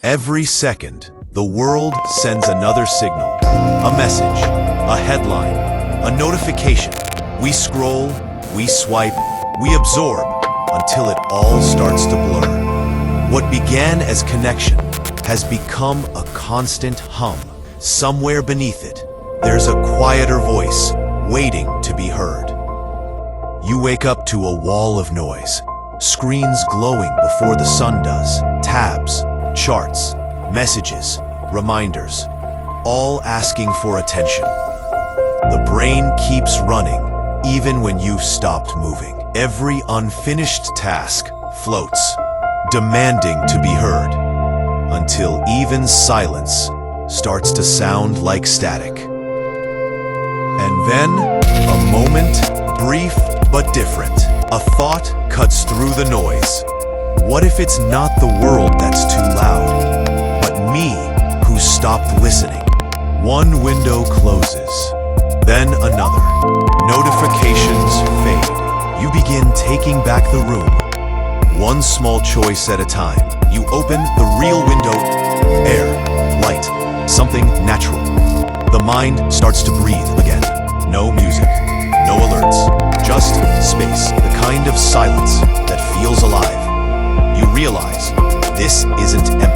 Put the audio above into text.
Every second, the world sends another signal. A message, a headline, a notification. We scroll, we swipe, we absorb, until it all starts to blur. What began as connection has become a constant hum. Somewhere beneath it, there's a quieter voice waiting to be heard. You wake up to a wall of noise, screens glowing before the sun does, tabs, charts, messages, reminders, all asking for attention. The brain keeps running, even when you've stopped moving. Every unfinished task floats, demanding to be heard, until even silence starts to sound like static. And then, a moment, brief but different. A thought cuts through the noise. What if it's not the world that's too loud, but me who stopped listening? One window closes, then another. Notifications fade. You begin taking back the room. One small choice at a time. You open the real window. Air, light, something natural. The mind starts to breathe again. No music, no alerts, just space. The kind of silence that feels alive. You realize this isn't empty.